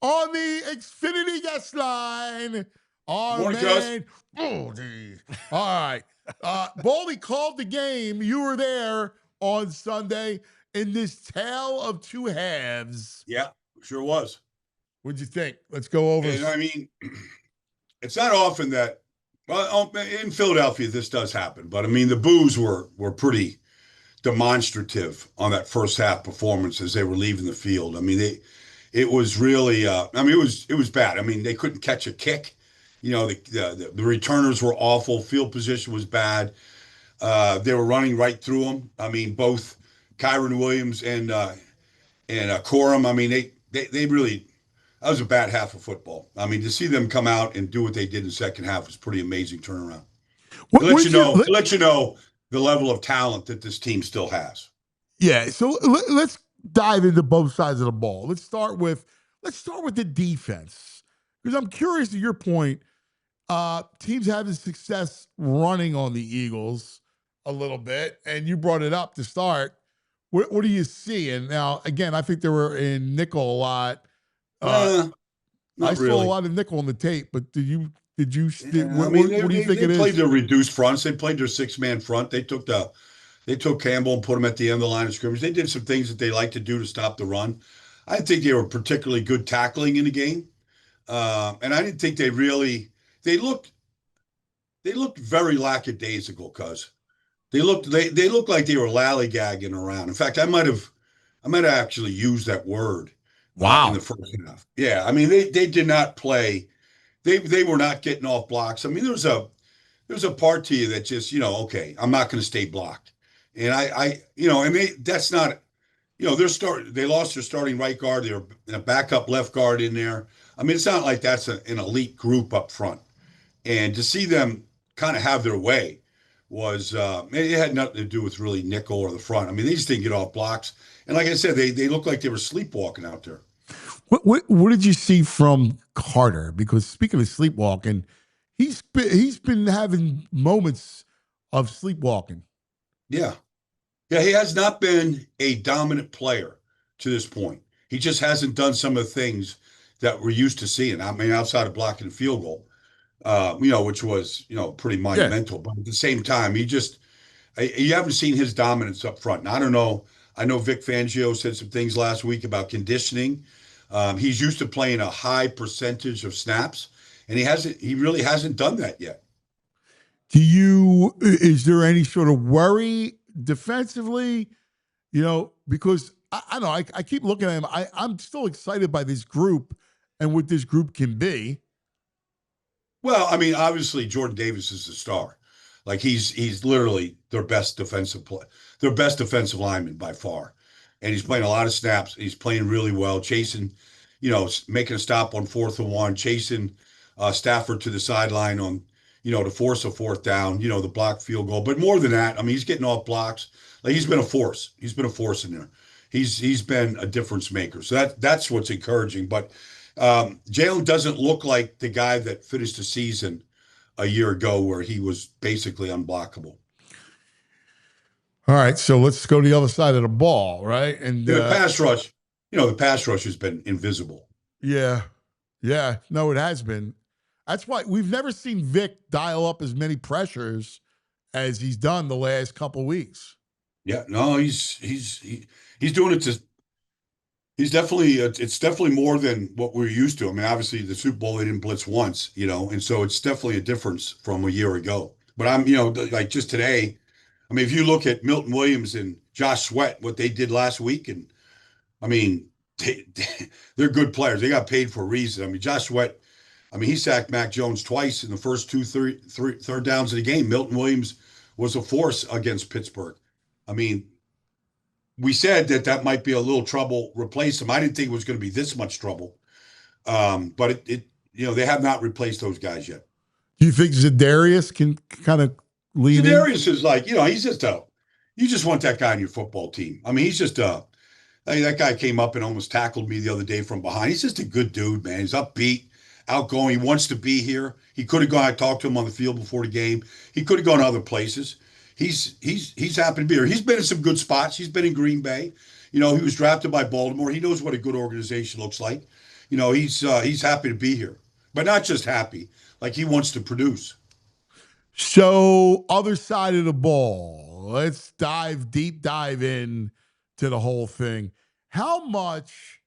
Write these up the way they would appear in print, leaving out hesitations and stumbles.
on the Xfinity guest line, our Morning, Cuz. man, Baldy. All right. Baldy called the game. You were there on Sunday in this tale of two halves. Yeah, sure was. What'd you think? Let's go over. And I mean, it's not often that, well, in Philadelphia, this does happen. But I mean, the boos were pretty demonstrative on that first half performance as they were leaving the field. I mean, it was really, I mean, it was bad. I mean, they couldn't catch a kick. You know, the returners were awful. Field position was bad. They were running right through them. I mean, both Kyron Williams and Corum. I mean, they really, that was a bad half of football. I mean, to see them come out and do what they did in the second half was pretty amazing turnaround. It lets you know the level of talent that this team still has. Yeah, so let's dive into both sides of the ball. Let's start with the defense, because I'm curious to your point. Teams having success running on the Eagles a little bit, and you brought it up to start. What do you see? And now, again, I think they were in nickel a lot. I saw a lot of nickel on the tape, but did you? What do you think it is? They played their reduced fronts. They played their 6-man front. They took Campbell and put him at the end of the line of scrimmage. They did some things that they like to do to stop the run. I didn't think they were particularly good tackling in the game, and I didn't think they looked very lackadaisical, cuz they looked like they were lollygagging around. In fact, I might have actually used that word. Wow. In the first half. Yeah, I mean they did not play. They were not getting off blocks. I mean, there's a part to you that just, okay, I'm not going to stay blocked. And that's not, they lost their starting right guard. They're a backup left guard in there. I mean, it's not like that's an elite group up front. And to see them kind of have their way was, it had nothing to do with really nickel or the front. I mean, they just didn't get off blocks. And like I said, they looked like they were sleepwalking out there. What did you see from Carter? Because speaking of sleepwalking, he's been having moments of sleepwalking. Yeah. Yeah, he has not been a dominant player to this point. He just hasn't done some of the things that we're used to seeing. I mean, outside of blocking a field goal, which was, pretty monumental. Yeah. But at the same time, you haven't seen his dominance up front. And I don't know. I know Vic Fangio said some things last week about conditioning. He's used to playing a high percentage of snaps, and he really hasn't done that yet. Is there any sort of worry defensively? Because I don't know, I keep looking at him. I'm still excited by this group and what this group can be. Well, I mean, obviously Jordan Davis is the star. Like he's literally their best defensive lineman by far. And he's playing a lot of snaps. He's playing really well, chasing, making a stop on 4th and 1, chasing Stafford to the sideline on, to force a 4th down, the block field goal. But more than that, I mean, he's getting off blocks. Like he's been a force. He's been a force in there. He's been a difference maker. So that's what's encouraging. But Jalen doesn't look like the guy that finished the season a year ago where he was basically unblockable. All right, so let's go to the other side of the ball, right? And the pass rush, the pass rush has been invisible. Yeah. No, it has been. That's why we've never seen Vic dial up as many pressures as he's done the last couple weeks. Yeah, no, he's doing it it's definitely more than what we're used to. I mean, obviously the Super Bowl, they didn't blitz once, and so it's definitely a difference from a year ago. But I'm, like just today, I mean, if you look at Milton Williams and Josh Sweat, what they did last week, and I mean, they're good players. They got paid for a reason. I mean, Josh Sweat, he sacked Mac Jones twice in the first third downs of the game. Milton Williams was a force against Pittsburgh. I mean, we said that might be a little trouble replace him. I didn't think it was going to be this much trouble. But they have not replaced those guys yet. Do you think Za'Darius can kind of lead in? Za'Darius is like, he's just you just want that guy on your football team. I mean, he's just that guy came up and almost tackled me the other day from behind. He's just a good dude, man. He's upbeat, outgoing. He wants to be here. He could have gone. I talked to him on the field before the game. He could have gone other places. He's happy to be here. He's been in some good spots. He's been in Green Bay. He was drafted by Baltimore. He knows what a good organization looks like. he's happy to be here, but not just happy. Like he wants to produce. So, other side of the ball, let's deep dive in to the whole thing. How much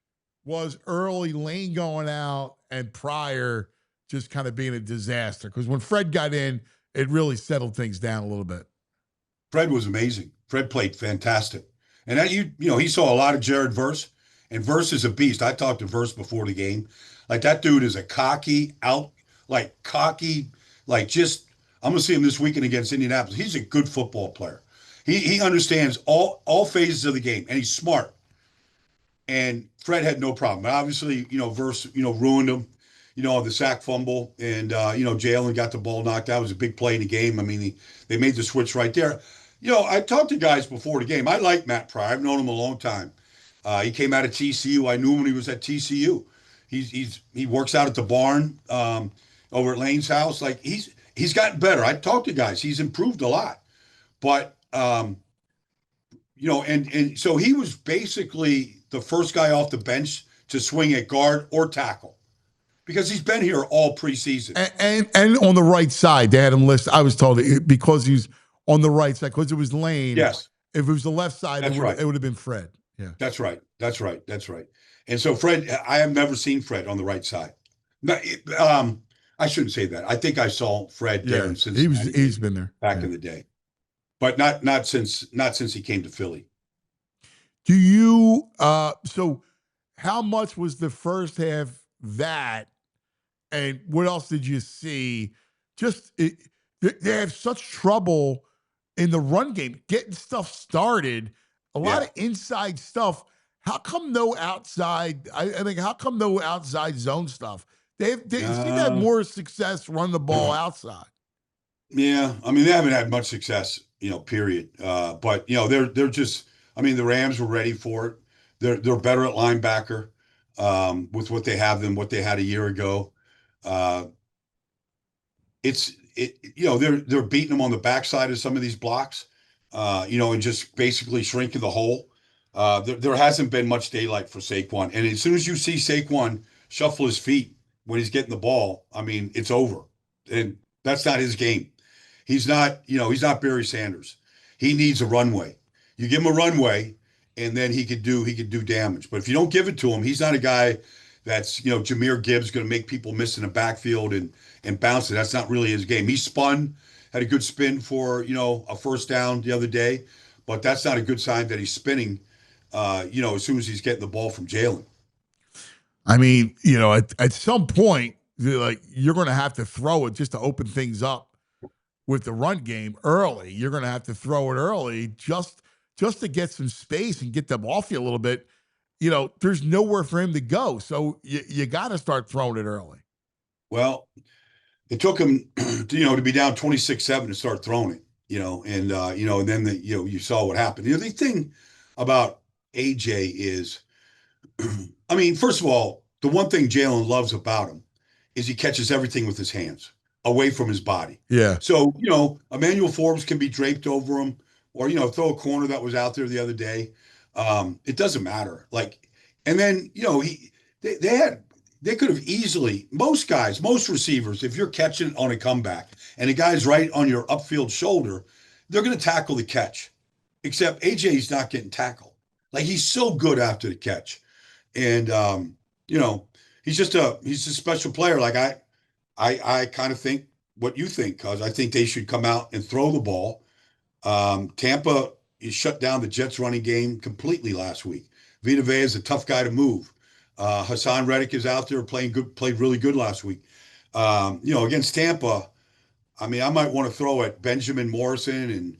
was early Lane going out and Pryor just kind of being a disaster? Because when Fred got in, it really settled things down a little bit. Fred was amazing. Fred played fantastic, and that he saw a lot of Jared Verse, and Verse is a beast. I talked to Verse before the game. Like that dude is a cocky, like just. I'm gonna see him this weekend against Indianapolis. He's a good football player. He understands all phases of the game, and he's smart. And Fred had no problem. But obviously, Verse, ruined him, on the sack fumble, and Jalen got the ball knocked out. It was a big play in the game. I mean, they made the switch right there. I talked to guys before the game. I like Matt Pryor. I've known him a long time. He came out of TCU. I knew him when he was at TCU. He works out at the barn over at Lane's house. Like he's gotten better. I talked to guys. He's improved a lot. But and so he was basically the first guy off the bench to swing at guard or tackle because he's been here all preseason. And on the right side, they had him listed. I was told because he's on the right side, because it was Lane. Yes. If it was the left side, That's right. It would have been Fred. Yeah. That's right. And so Fred, I have never seen Fred on the right side. I shouldn't say that. I think I saw Fred there in Cincinnati. He's been there back in the day, but not since he came to Philly. Do you so how much was the first half that, and what else did you see? They have such trouble in the run game getting stuff started. A lot of inside stuff. How come no outside? I think how come no outside zone stuff? They seem to have more success running the ball outside. Yeah, I mean they haven't had much success, period. But they're just. I mean the Rams were ready for it. They're better at linebacker with what they have than what they had a year ago. They're beating them on the backside of some of these blocks, and just basically shrinking the hole. There hasn't been much daylight for Saquon, and as soon as you see Saquon shuffle his feet when he's getting the ball, I mean it's over, and that's not his game. He's not Barry Sanders. He needs a runway. You give him a runway, and then he could do damage. But if you don't give it to him, he's not a guy that's Jahmyr Gibbs going to make people miss in the backfield and bounce it. That's not really his game. He had a good spin for a first down the other day, but that's not a good sign that he's spinning. As soon as he's getting the ball from Jalen. I mean, at some point, you're going to have to throw it just to open things up with the run game early. You're going to have to throw it early just to get some space and get them off you a little bit. There's nowhere for him to go. So you got to start throwing it early. Well, it took him, to be down 26-7 to start throwing it, and then you saw what happened. The thing about AJ is, I mean, first of all, the one thing Jalen loves about him is he catches everything with his hands away from his body. Yeah. So, Emmanuel Forbes can be draped over him or, throw a corner that was out there the other day. It doesn't matter. And then, they could have easily, most receivers, if you're catching on a comeback and the guy's right on your upfield shoulder, they're going to tackle the catch. Except AJ's not getting tackled. He's so good after the catch. And, he's a special player. I kind of think what you think, because I think they should come out and throw the ball. Tampa shut down the Jets running game completely last week. Vita Vea is a tough guy to move. Hassan Reddick is out there played really good last week. Against Tampa, I mean, I might want to throw at Benjamin Morrison and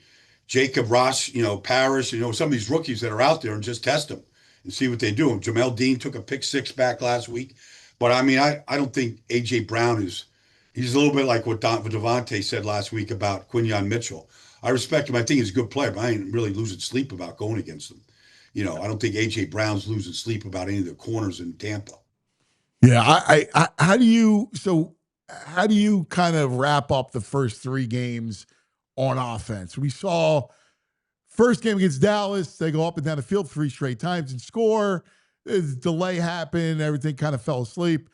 Jacob Ross, Parrish, some of these rookies that are out there and just test them and see what they do. And Jamel Dean took a pick six back last week. But I mean, I don't think A.J. Brown he's a little bit like what Devontae said last week about Quinyon Mitchell. I respect him. I think he's a good player, but I ain't really losing sleep about going against him. I don't think A.J. Brown's losing sleep about any of the corners in Tampa. Yeah. How do you kind of wrap up the first three games on offense? We saw first game against Dallas, they go up and down the field 3 straight times and score. delay happened, everything kind of fell asleep.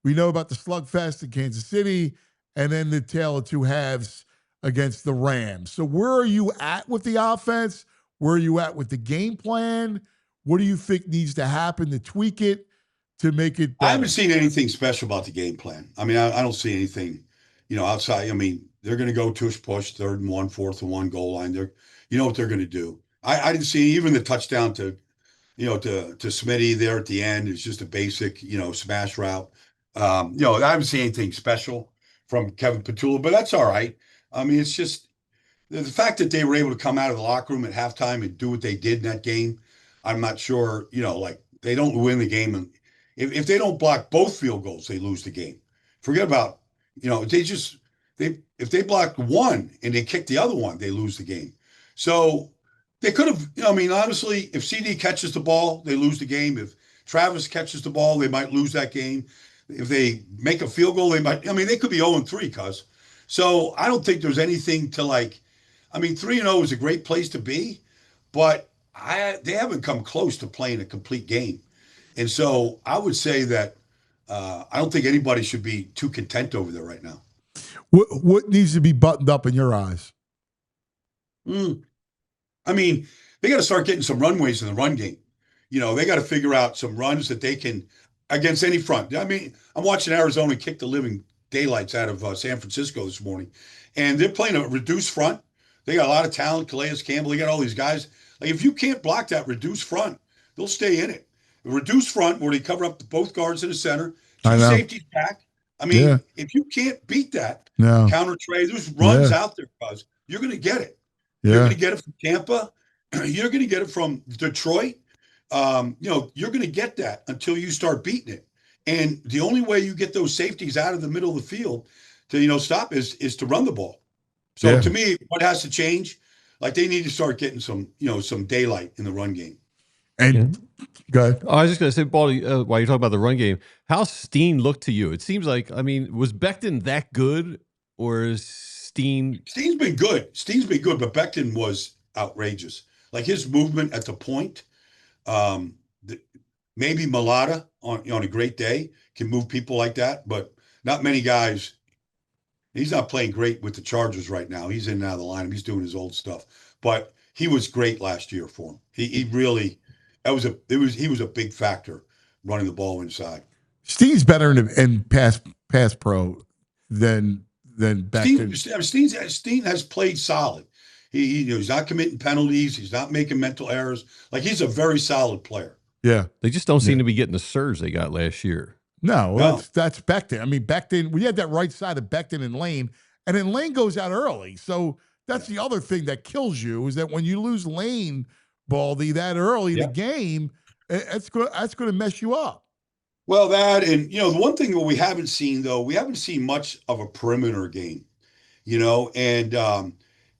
We know about the slugfest in Kansas City, and then the tale of two halves against the Rams. So where are you at with the offense? Where are you at with the game plan? What do you think needs to happen to tweak it to make it I haven't better? seen anything special about the game plan. I mean, I don't see anything, outside. I mean, they're going to go tush push, 3rd and 1, 4th and 1 goal line. You know what they're going to do. I didn't see even the touchdown to Smitty there at the end. It's just a basic, smash route. I haven't seen anything special from Kevin Petula, but that's all right. I mean, it's just the fact that they were able to come out of the locker room at halftime and do what they did in that game. I'm not sure, like they don't win the game. And if they don't block both field goals, they lose the game. Forget about, if they block one and they kick the other one, they lose the game. So they could have, I mean, honestly, if CD catches the ball, they lose the game. If Travis catches the ball, they might lose that game. If they make a field goal, they could be 0-3, cuz. So I don't think there's anything to like. I mean, 3-0 is a great place to be, but they haven't come close to playing a complete game. And so I would say that I don't think anybody should be too content over there right now. What needs to be buttoned up in your eyes? I mean, they got to start getting some runways in the run game. They got to figure out some runs that they can against any front. I mean, I'm watching Arizona kick the living daylights out of San Francisco this morning, and they're playing a reduced front. They got a lot of talent. Calais Campbell, they got all these guys. Like, if you can't block that reduced front, they'll stay in it. A reduced front where they cover up both guards in the center, two safeties back. I mean, if you can't beat that, counter trade, there's runs out there, cuz you're going to get it. You're going to get it from Tampa. You're going to get it from Detroit. You're going to get that until you start beating it. And the only way you get those safeties out of the middle of the field to, stop is to run the ball. So to me, what has to change? Like, they need to start getting some daylight in the run game. And go ahead. I was just going to say, Baldy, while you're talking about the run game, how's Steen look to you? It seems like, I mean, was Becton that good, or is Steen? Steen's been good. But Becton was outrageous. Like, his movement at the point, maybe Mulata on a great day can move people like that, but not many guys. He's not playing great with the Chargers right now. He's in and out of the lineup. He's doing his old stuff, but he was great last year for him. He really, he was a big factor running the ball inside. Steve's better in pass pro than Becton. Steen has played solid. He's not committing penalties. He's not making mental errors. Like, he's a very solid player. Yeah. They just don't seem to be getting the surge they got last year. No. That's Becton. I mean, Becton, we had that right side of Becton and Lane, and then Lane goes out early. So that's the other thing that kills you, is that when you lose Lane, Baldy, that early in the game, that's going to mess you up. Well, that, and, the one thing that we haven't seen much of a perimeter game, and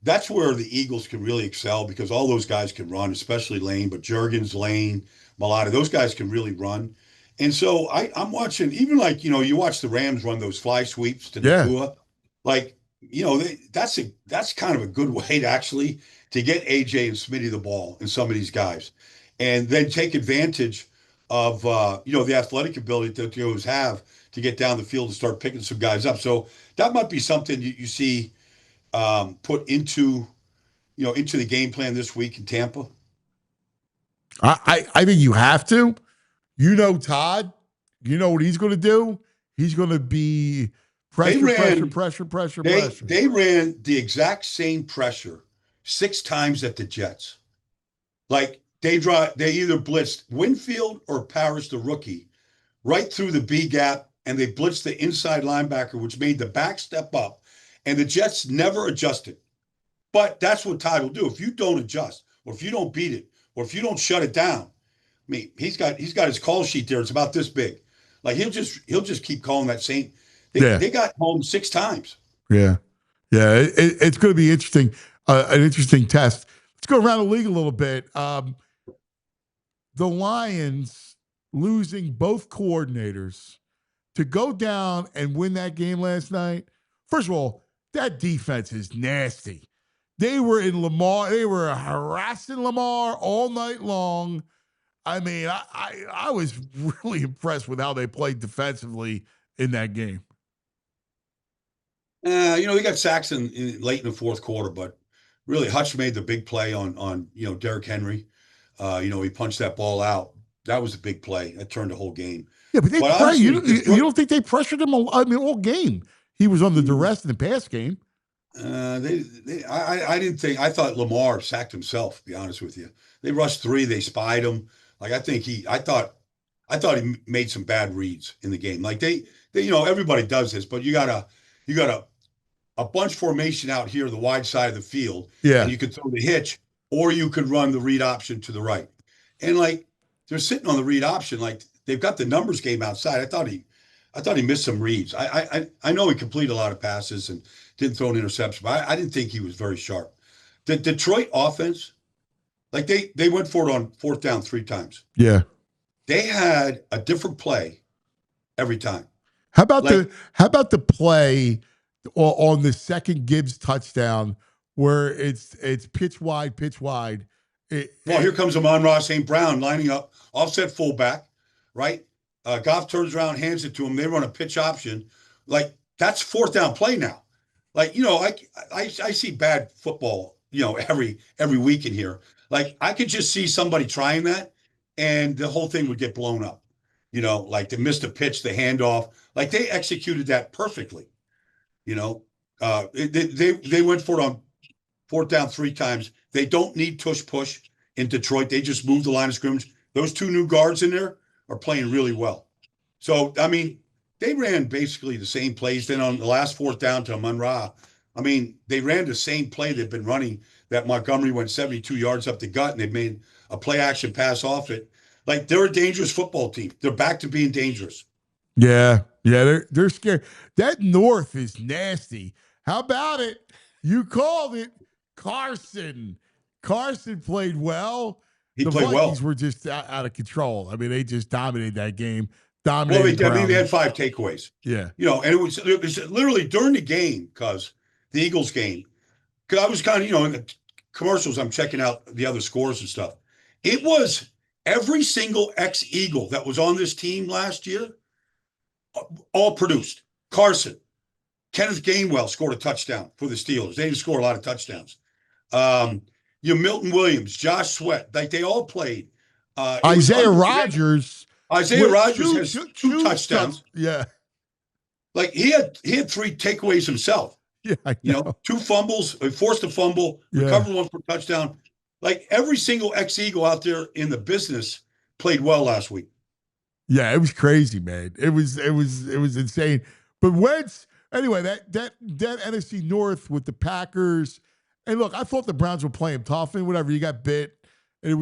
that's where the Eagles can really excel, because all those guys can run, especially Lane, but Juergens, Lane, Mulata, those guys can really run. And so I'm watching, even like, you watch the Rams run those fly sweeps to Nakua. Like, that's kind of a good way to get AJ and Smitty the ball and some of these guys, and then take advantage of, the athletic ability that the O's have to get down the field and start picking some guys up. So that might be something you see put into the game plan this week in Tampa. I think you have to. Todd, you know what he's going to do? He's going to be pressure. They ran the exact same pressure 6 times at the Jets. Like, they either blitzed Winfield or Parrish, the rookie, right through the B gap, and they blitzed the inside linebacker, which made the back step up, and the Jets never adjusted. But that's what Todd will do. If you don't adjust, or if you don't beat it, or if you don't shut it down, I mean, he's got his call sheet there. It's about this big. Like, he'll just keep calling that same. They got home 6 times. Yeah. It's going to be interesting. An interesting test. Let's go around the league a little bit. The Lions losing both coordinators to go down and win that game last night. First of all, that defense is nasty. They were in Lamar. They were harassing Lamar all night long. I mean, I was really impressed with how they played defensively in that game. They got sacks late in the fourth quarter, but really Hutch made the big play on Derrick Henry. He punched that ball out. That was a big play. That turned the whole game. Yeah, but But honestly, you don't think they pressured him? I mean, all game he was under duress in the pass game. I didn't think. I thought Lamar sacked himself. To be honest with you, they rushed three. They spied him. Like I thought he made some bad reads in the game. Like they everybody does this, but you got a bunch formation out here, the wide side of the field, Yeah, and you could throw the hitch, or you could run the read option to the right. And like they're sitting on the read option, like they've got the numbers game outside. I thought he missed some reads. I know he completed a lot of passes and didn't throw an interception, but I didn't think he was very sharp. The Detroit offense, like they went for it on fourth down 3 times. yeah. They had a different play every time. How about the play on the second Gibbs touchdown where it's pitch wide. Here comes Amon-Ra St. Brown lining up, offset fullback, right? Goff turns around, hands it to him. They run a pitch option. Like, that's fourth down play now. Like, I see bad football, every week in here. Like, I could just see somebody trying that, and the whole thing would get blown up. Like they missed a pitch, the handoff. Like, they executed that perfectly. They went for it on fourth down 3 times. They don't need tush push in Detroit. They just moved the line of scrimmage. Those 2 new guards in there are playing really well. So, I mean, they ran basically the same plays. Then on the last fourth down to Amon-Ra, I mean, they ran the same play they've been running, that Montgomery went 72 yards up the gut, and they made a play action pass off it. Like, they're a dangerous football team. They're back to being dangerous. Yeah, they're scared. That North is nasty. How about it? You called it. Carson played well. He The played Vikings well. were just out of control. I mean, they just dominated that game. Well, they had 5 takeaways. Yeah. And it was literally during the game, because the Eagles game, because I was kind of, in the commercials, I'm checking out the other scores and stuff. It was every single ex-Eagle that was on this team last year, all produced. Carson, Kenneth Gainwell scored a touchdown for the Steelers. They didn't score a lot of touchdowns. Milton Williams, Josh Sweat, like they all played. Isaiah Rodgers has 2 touchdowns. Yeah. Like he had 3 takeaways himself. Yeah, I know. 2 fumbles, forced a fumble, recovered 1 for touchdown. Like every single ex-Eagle out there in the business played well last week. Yeah, it was crazy, man. It was insane. But Wentz, anyway, that NFC North with the Packers, and look, I thought the Browns were playing tough and whatever. You got bit. They're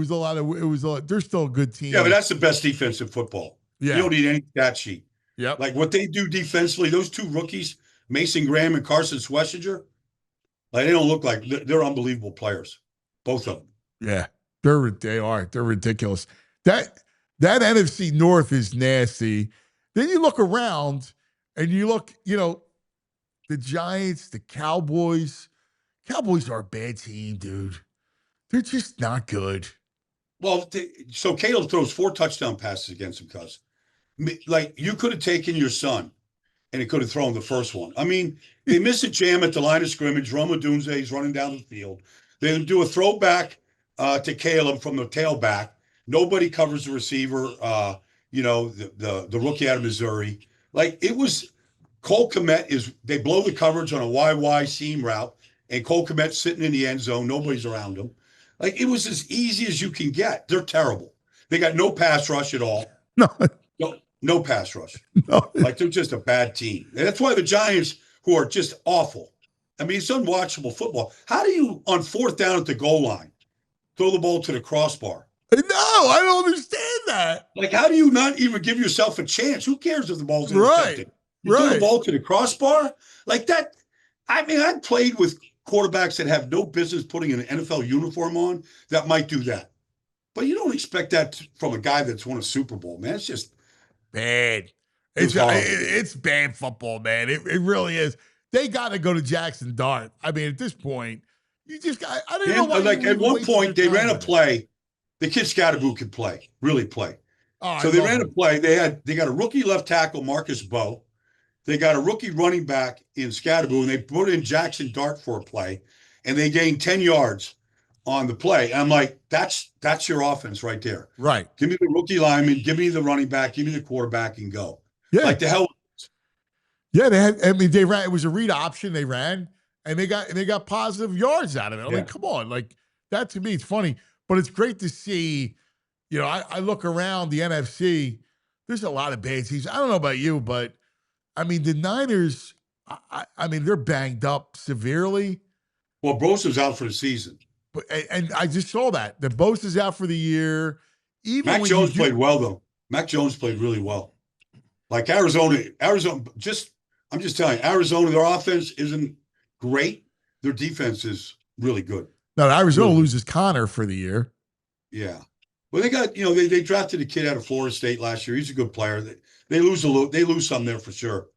still a good team. Yeah, but that's the best defense in football. Yeah. You don't need any stat sheet. Yep. Like what they do defensively, those 2 rookies, Mason Graham and Carson Schlesinger, like they don't look like they're unbelievable players. Both of them. Yeah. They are. They're ridiculous. That NFC North is nasty. Then you look around and you look, the Giants, the Cowboys. Cowboys are a bad team, dude. They're just not good. Well, so Caleb throws 4 touchdown passes against him, cuz. Like, you could have taken your son and he could have thrown the first one. I mean, they miss a jam at the line of scrimmage. Rome Odunze is running down the field. They do a throwback to Caleb from the tailback. Nobody covers the receiver, the rookie out of Missouri. Like, it was Cole Kmet they blow the coverage on a YY seam route, and Cole Kmet's sitting in the end zone. Nobody's around him. Like, it was as easy as you can get. They're terrible. They got no pass rush at all. No pass rush. No. Like, they're just a bad team. And that's why the Giants, who are just awful. I mean, it's unwatchable football. How do you, on fourth down at the goal line, throw the ball to the crossbar? No, I don't understand that. Like, how do you not even give yourself a chance? Who cares if the ball's intercepted? You throw the ball to the crossbar? Like that. I mean, I've played with quarterbacks that have no business putting an NFL uniform on that might do that. But you don't expect that from a guy that's won a Super Bowl, man. It's just bad. It's bad football, man. It really is. They got to go to Jackson Dart. I mean, at this point, you just got. I don't know why. Like at one point, they ran a play the kid Scadaboo can play, really play. Oh, So they ran a play. They got a rookie left tackle, Marcus Bowe. They got a rookie running back in Scadaboo, and they put in Jackson Dart for a play, and they gained 10 yards on the play. And I'm like, that's your offense right there. Right. Give me the rookie lineman, give me the running back, give me the quarterback, and go. Yeah. Like the hell. Yeah, they had. I mean, they ran. It was a read option. They ran, and they got positive yards out of it. I'm like, come on, like that to me, it's funny, but it's great to see. You know, I look around the NFC. There's a lot of bad teams. I don't know about you, but I mean, the Niners. I mean, they're banged up severely. Well, Bosa's out for the season. But and I just saw that Bosa's out for the year. Even Mac Jones played well though. Mac Jones played really well. Like Arizona, I'm just telling you, Arizona, their offense isn't great. Their defense is really good. No, Arizona loses Connor for the year. Yeah. Well, they got, they drafted a kid out of Florida State last year. He's a good player. They lose some there for sure.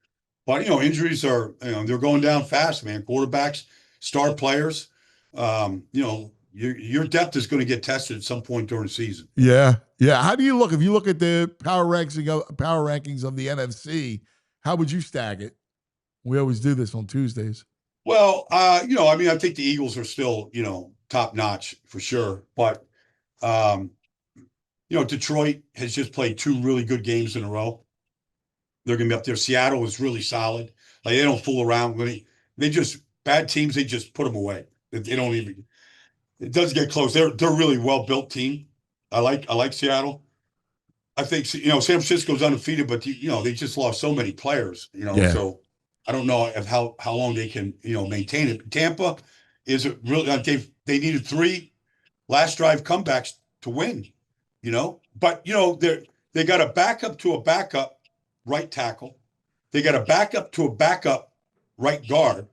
But, injuries are, they're going down fast, man. Quarterbacks, star players, your depth is going to get tested at some point during the season. Yeah. Yeah. How do you look? If you look at the power rankings of the NFC, how would you stack it? We always do this on Tuesdays. Well, I think the Eagles are still, top notch for sure. But, Detroit has just played 2 really good games in a row. They're going to be up there. Seattle is really solid. Like they don't fool around. Bad teams, they just put them away. They don't even. It does get close. They're a really well built team. I like Seattle. I think San Francisco's undefeated, but they just lost so many players. Yeah. So I don't know how long they can maintain it. Tampa is really they needed 3 last drive comebacks to win. But they got a backup to a backup right tackle. They got a backup to a backup right guard.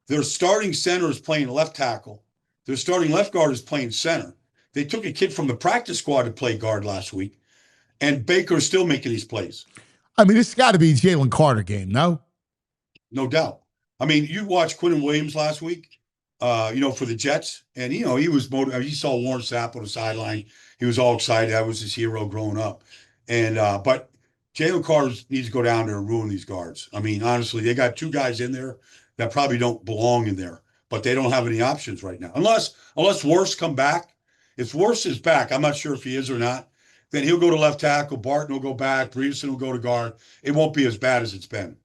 Their starting center is playing left tackle. Their starting left guard is playing center. They took a kid from the practice squad to play guard last week, and Baker's still making these plays. I mean, it's got to be a Jalen Carter game, no? No doubt. I mean, you watched Quinnen Williams last week, for the Jets, and he was motivated. He saw Warren Sapp on the sideline. He was all excited. That was his hero growing up. And but Jalen Carter needs to go down there and ruin these guards. I mean, honestly, they got 2 guys in there that probably don't belong in there, but they don't have any options right now. Unless Worse come back. If Worse is back, I'm not sure if he is or not, then he'll go to left tackle. Barton will go back. Breederson will go to guard. It won't be as bad as it's been.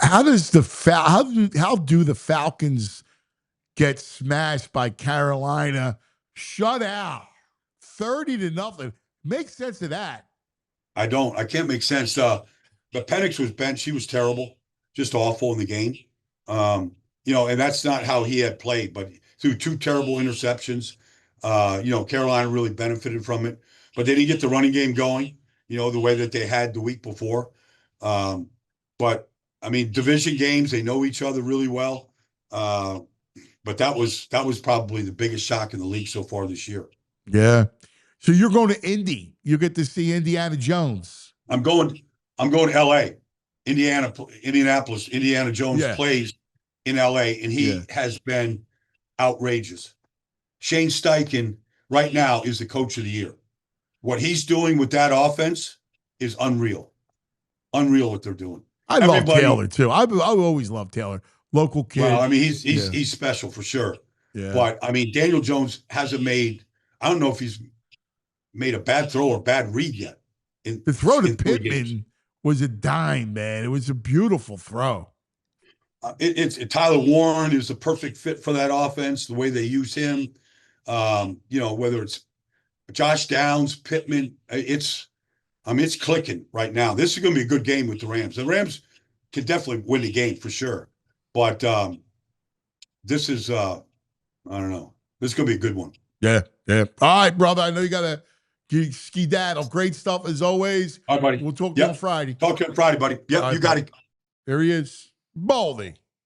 How do the Falcons get smashed by Carolina, shut out 30-0? Make sense of that. I don't. I can't make sense. But Penix was benched. He was terrible, just awful in the game. And that's not how he had played. But through 2 terrible interceptions, Carolina really benefited from it. But they didn't get the running game going, the way that they had the week before. But I mean, division games, they know each other really well. But that was probably the biggest shock in the league so far this year. Yeah. So you're going to Indy. You get to see Indiana Jones. I'm going to L.A. Indianapolis. Indiana Jones plays in L.A., and he has been outrageous. Shane Steichen right now is the coach of the year. What he's doing with that offense is unreal. Unreal what they're doing. I love Taylor, too. I always love Taylor. Local kid. Well, I mean, he's special for sure. Yeah. But, I mean, Daniel Jones hasn't made – I don't know if he's made a bad throw or bad read yet. The throw to Pittman was a dime, man. It was a beautiful throw. Tyler Warren is a perfect fit for that offense, the way they use him. Whether it's Josh Downs, Pittman, it's clicking right now. This is going to be a good game with the Rams. The Rams can definitely win the game for sure. But this is, I don't know. This is going to be a good one. Yeah, yeah. All right, brother. I know you got to ski-daddle. Great stuff as always. All right, buddy. We'll talk to you on Friday. Talk to you on Friday, buddy. Yep, right, you got it. There he is. Baldy.